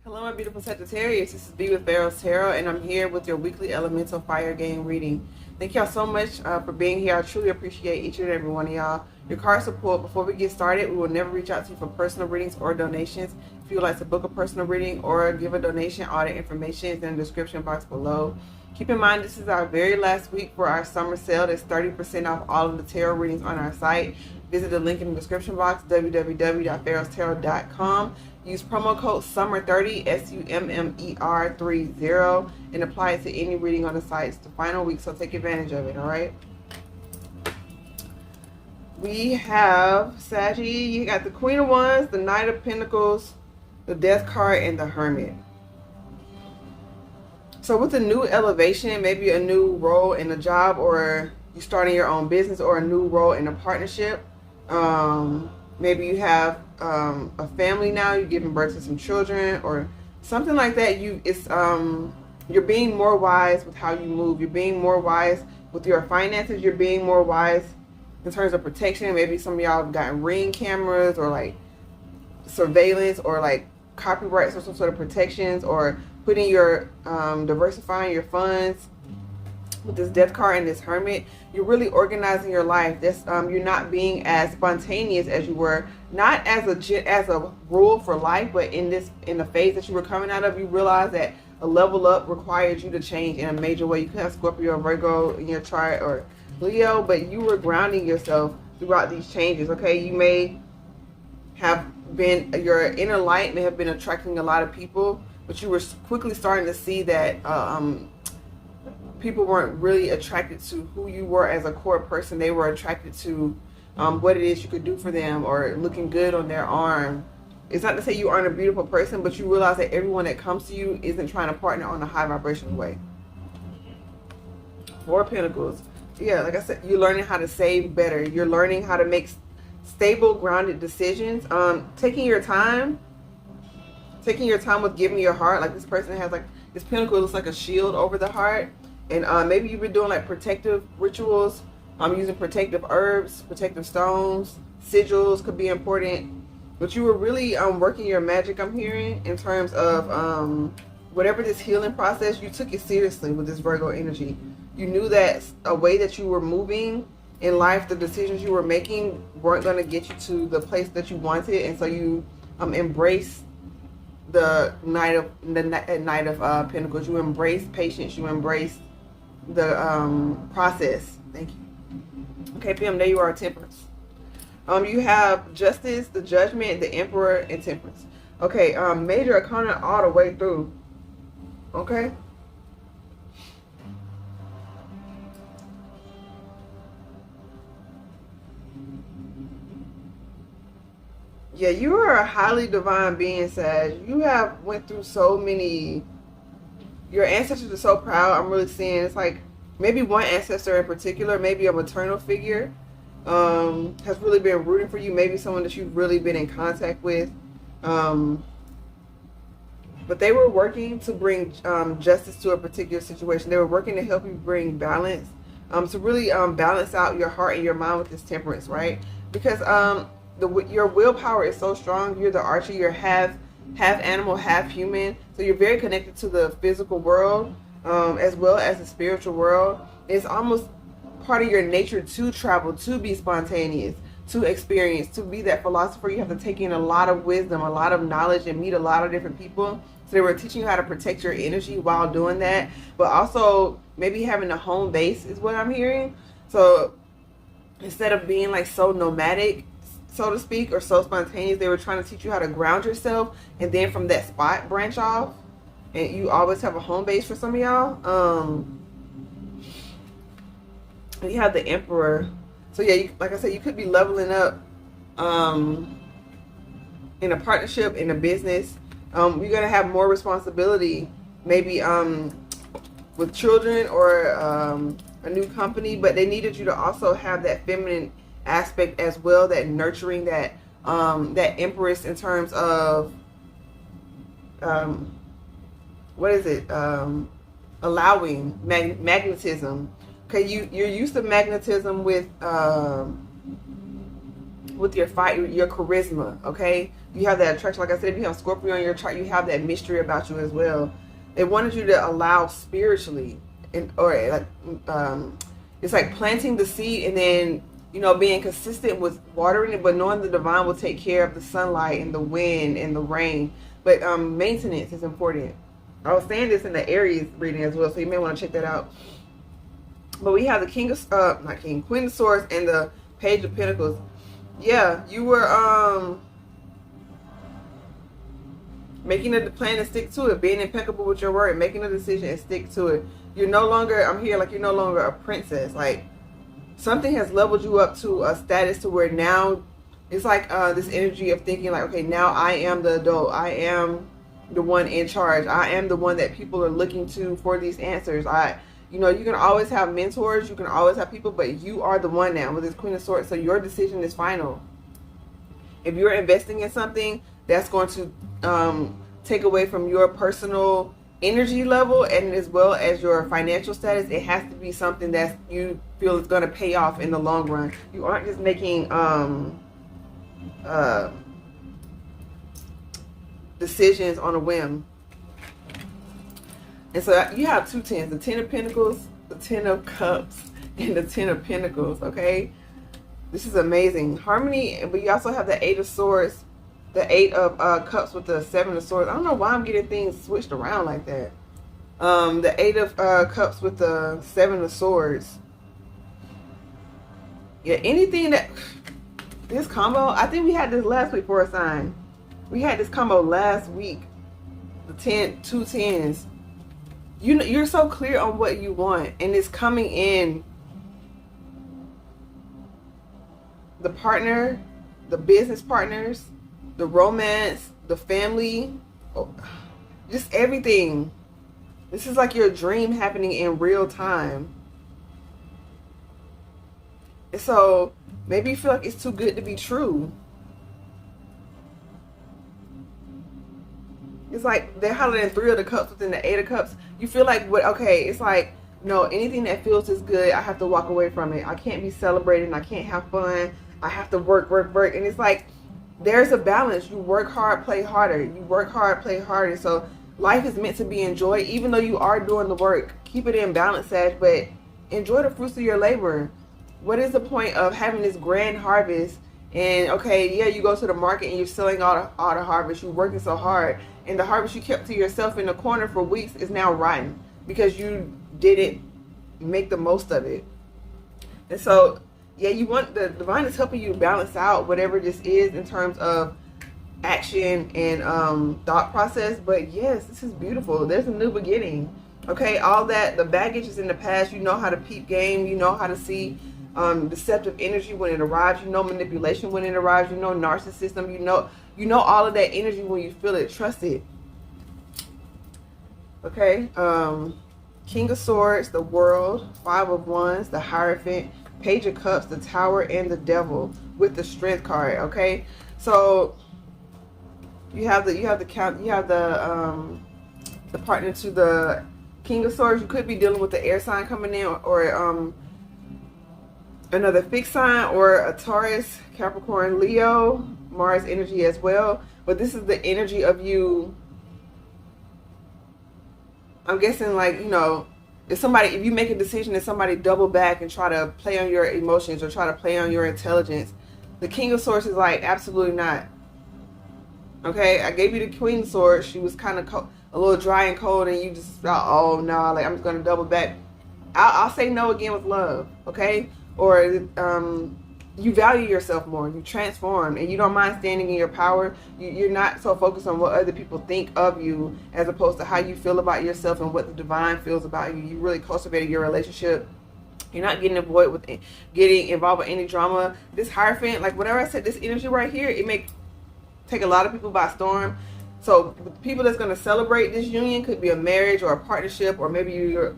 Hello, my beautiful Sagittarius. This is B with PharaohsTarot, and I'm here with your weekly elemental fire game reading. Thank y'all so much for being here. I truly appreciate each and every one of y'all. Your card support. Before we get started, we will never reach out to you for personal readings or donations. If you would like to book a personal reading or give a donation, all the information is in the description box below. Keep in mind, this is our very last week for our summer sale. There's 30% off all of the tarot readings on our site. Visit the link in the description box, www.PharaohsTarot.com. Use promo code SUMMER30, SUMMER30, and apply it to any reading on the site. It's the final week, so take advantage of it, all right? We have Saggy. You got the Queen of Wands, the Knight of Pentacles, the Death card, and the Hermit. So with a new elevation, maybe a new role in a job, or you starting your own business, or a new role in a partnership. Maybe you have a family now, you're giving birth to some children or something like that. You're being more wise with how you move. You're being more wise with your finances. You're being more wise in terms of protection. Maybe some of y'all have gotten Ring cameras or like surveillance or like copyrights or some sort of protections, or putting your diversifying your funds. With this Death card and this Hermit, you're really organizing your life. This you're not being as spontaneous as you were, not as a rule for life, but in the phase that you were coming out of, you realize that a level up required you to change in a major way. You could have Scorpio or Virgo in your chart, or Leo, but you were grounding yourself throughout these changes. Okay, you may have been, your inner light may have been attracting a lot of people, but you were quickly starting to see that people weren't really attracted to who you were as a core person. They were attracted to what it is you could do for them, or looking good on their arm. It's not to say you aren't a beautiful person, but you realize that everyone that comes to you isn't trying to partner on a high vibrational way. Four of Pentacles. Yeah, like I said, you're learning how to save better. You're learning how to make stable, grounded decisions. Taking your time with giving your heart. Like this person has like, this pentacle looks like a shield over the heart. And maybe you've been doing like protective rituals. Using protective herbs, protective stones, sigils could be important. But you were really working your magic, I'm hearing, in terms of whatever this healing process, you took it seriously with this Virgo energy. You knew that a way that you were moving in life, the decisions you were making weren't going to get you to the place that you wanted. And so you embraced the Knight of Pentacles. You embraced patience. You embraced the process. Thank you. Okay, PM, there you are, Temperance. You have Justice, the Judgment, the Emperor, and Temperance. Okay, Major Arcana all the way through. Okay. Yeah, you are a highly divine being, Sag. You have went through so many. Your ancestors are so proud. I'm really seeing it's like maybe one ancestor in particular, maybe a maternal figure, has really been rooting for you. Maybe someone that you've really been in contact with. But they were working to bring justice to a particular situation. They were working to help you bring balance, to really balance out your heart and your mind with this Temperance, right? Because your willpower is so strong. You're the archer. You're half animal, half human. So you're very connected to the physical world, as well as the spiritual world. It's almost part of your nature to travel, to be spontaneous, to experience, to be that philosopher. You have to take in a lot of wisdom, a lot of knowledge, and meet a lot of different people. So they were teaching you how to protect your energy while doing that, but also maybe having a home base is what I'm hearing. So instead of being like so nomadic, so to speak, or so spontaneous, they were trying to teach you how to ground yourself, and then from that spot branch off, and you always have a home base for some of y'all. You have the Emperor. So yeah, like I said, you could be leveling up in a partnership, in a business. You're gonna have more responsibility, maybe with children or a new company, but they needed you to also have that feminine aspect as well, that nurturing, that Empress in terms of what is it, allowing magnetism. Okay, you're used to magnetism with with your fight, your charisma, okay? You have that attraction. Like I said, if you have Scorpio on your chart, you have that mystery about you as well. They wanted you to allow spiritually, it's like planting the seed and then, you know, being consistent with watering it, but knowing the divine will take care of the sunlight and the wind and the rain. But maintenance is important. I was saying this in the Aries reading as well, so you may want to check that out. But we have the Queen of Swords and the Page of Pentacles. Yeah, you were making a plan and stick to it, being impeccable with your word, making a decision and stick to it. You're no longer, I'm here like you're no longer a princess. Like something has leveled you up to a status to where now it's like this energy of thinking like, okay, now I am the adult. I am the one in charge. I am the one that people are looking to for these answers. You know, you can always have mentors, you can always have people, but you are the one now with this Queen of Swords. So your decision is final. If you're investing in something, that's going to take away from your personal energy level and as well as your financial status. It has to be something that you feel is going to pay off in the long run. You aren't just making decisions on a whim. And so you have two tens, the Ten of Pentacles, the Ten of Cups, and the Ten of Pentacles, okay? This is amazing. Harmony, but you also have the Eight of Swords, the Eight of Cups with the Seven of Swords. I don't know why I'm getting things switched around like that. The Eight of Cups with the Seven of Swords. Yeah, anything that... This combo, I think we had this last week for a sign. We had this combo last week. The two tens. You're so clear on what you want, and it's coming in. The partner, the business partners, the romance, the family, just everything. This is like your dream happening in real time. And so maybe you feel like it's too good to be true. It's like they're highlighting Three of the Cups within the Eight of Cups. You feel like, it's like, no, anything that feels this good, I have to walk away from it. I can't be celebrating. I can't have fun. I have to work. And it's like, there's a balance. You work hard, play harder. You work hard, play harder. So life is meant to be enjoyed, even though you are doing the work. Keep it in balance, Sag, but enjoy the fruits of your labor. What is the point of having this grand harvest? And okay, yeah, you go to the market and you're selling all the harvest. You're working so hard, and the harvest you kept to yourself in the corner for weeks is now rotten because you didn't make the most of it. And so, yeah, you want the divine is helping you balance out whatever this is in terms of action and thought process. But yes, this is beautiful. There's a new beginning. Okay, all that, the baggage is in the past. You know how to peep game. You know how to see deceptive energy when it arrives. You know manipulation when it arrives. You know narcissism. You know all of that energy when you feel it. Trust it. Okay. King of Swords, the World, Five of Wands, the Hierophant, Page of Cups, the Tower, and the Devil with the Strength card. Okay, so you have the partner to the King of Swords. You could be dealing with the air sign coming in, or another fixed sign, or a Taurus, Capricorn, Leo, Mars energy as well. But this is the energy of you. I'm guessing, like, if you make a decision and somebody double back and try to play on your emotions or try to play on your intelligence, the King of Swords is like, absolutely not. Okay, I gave you the Queen of Swords. She was kind of a little dry and cold, and you just thought, oh no, like I'm just gonna double back. I'll say no again with love, okay? Or you value yourself more, you transform, and you don't mind standing in your power. You're not so focused on what other people think of you as opposed to how you feel about yourself and what the divine feels about you. You really cultivated your relationship. You're not getting involved with any drama. This Hierophant, like whatever I said, this energy right here, it may take a lot of people by storm. So the people that's going to celebrate this union could be a marriage or a partnership, or maybe you're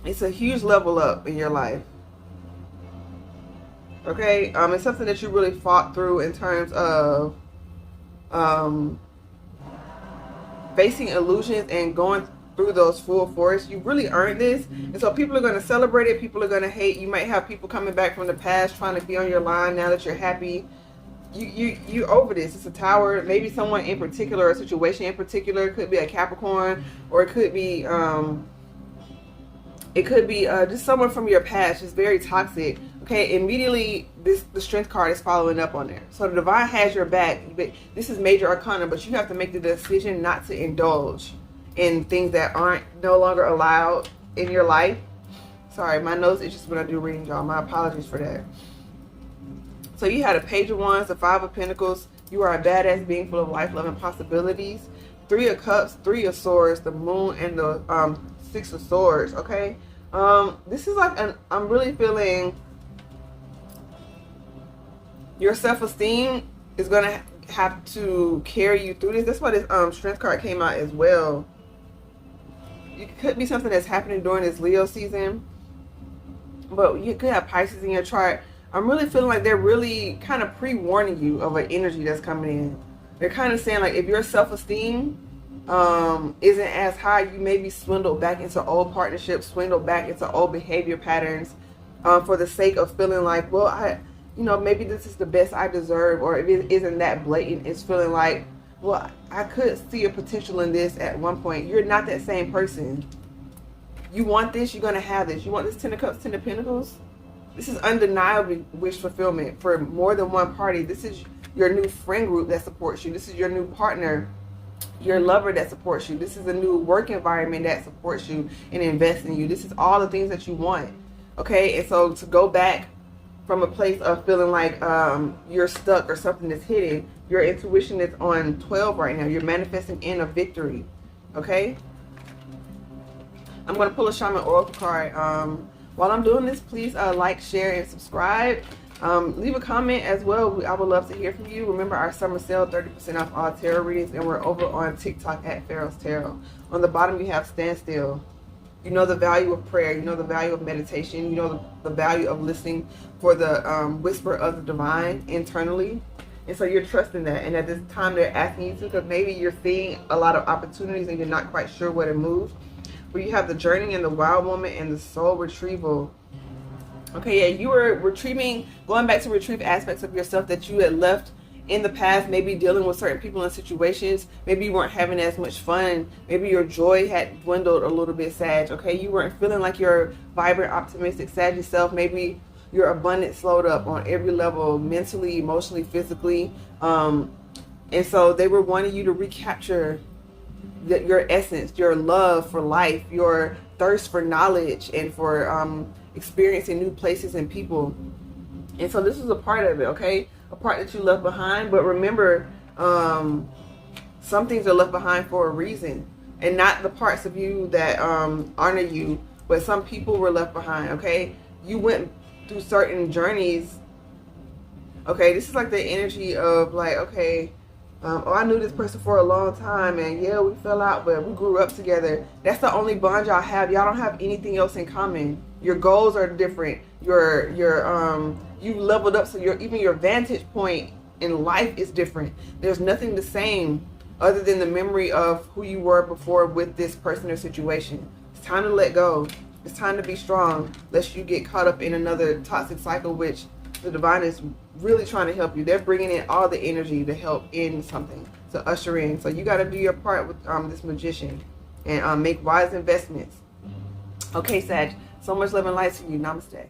it's a huge level up in your life. Okay, it's something that you really fought through in terms of facing illusions and going through those full force. You really earned this. And so people are going to celebrate it. People are going to hate. You might have people coming back from the past trying to be on your line now that you're happy. You over this. It's a Tower. Maybe someone in particular, a situation in particular. It could be a Capricorn, or it could be just someone from your past, just very toxic. Okay, immediately the Strength card is following up on there. So the Divine has your back. This is major arcana, but you have to make the decision not to indulge in things that aren't no longer allowed in your life. Sorry, my nose itches when I do readings, y'all. My apologies for that. So you had a Page of Wands, the Five of Pentacles. You are a badass being full of life, love, and possibilities. Three of Cups, Three of Swords, the Moon, and the Six of Swords. Okay, this is like I'm really feeling your self-esteem is gonna have to carry you through this. That's why this Strength card came out as well. It could be something that's happening during this Leo season, but you could have Pisces in your chart. I'm really feeling like they're really kind of pre-warning you of an energy that's coming in. They're kind of saying like if your self-esteem isn't as high, you may be swindled back into old partnerships, swindled back into old behavior patterns for the sake of feeling like, well, maybe this is the best I deserve, or if it isn't that blatant, it's feeling like, well, I could see a potential in this at one point. You're not that same person. You want this, you're going to have this. You want this Ten of Cups, Ten of Pentacles? This is undeniably wish fulfillment for more than one party. This is your new friend group that supports you. This is your new partner, your lover that supports you. This is a new work environment that supports you and invests in you. This is all the things that you want. Okay, and so to go back from a place of feeling like you're stuck or something is hidden, your intuition is on 12 right now. You're manifesting in a victory. Okay, I'm going to pull a Shaman Oracle card. While I'm doing this, please like, share, and subscribe. Leave a comment as well. I would love to hear from you. Remember our summer sale, 30% off all tarot readings, and we're over on TikTok at PharaohsTarot. On the bottom, you have Stand Still. You know the value of prayer. You know the value of meditation. You know the value of listening for the whisper of the divine internally. And so you're trusting that. And at this time, they're asking you to, because maybe you're seeing a lot of opportunities and you're not quite sure where to move. But you have the Journey and the Wild Woman and the Soul Retrieval. Okay, yeah, you were retrieving, going back to retrieve aspects of yourself that you had left in the past, maybe dealing with certain people and situations. Maybe you weren't having as much fun. Maybe your joy had dwindled a little bit, Sag. Okay, you weren't feeling like your vibrant, optimistic Sag yourself. Maybe your abundance slowed up on every level, mentally, emotionally, physically. And so they were wanting you to recapture your essence, your love for life, your thirst for knowledge and for experiencing new places and people. And so this is a part of it, okay? A part that you left behind. But remember, some things are left behind for a reason, and not the parts of you that honor you, but some people were left behind. Okay, you went through certain journeys. Okay, this is like the energy of like, okay, oh, I knew this person for a long time, and yeah, we fell out, but we grew up together. That's the only bond y'all have. Y'all don't have anything else in common. Your goals are different. You leveled up, so even your vantage point in life is different. There's nothing the same other than the memory of who you were before with this person or situation. It's time to let go. It's time to be strong, lest you get caught up in another toxic cycle, which the divine is really trying to help you. They're bringing in all the energy to help in something, to usher in. So you got to do your part with this magician and make wise investments. Okay, Sag, so much love and light to you. Namaste.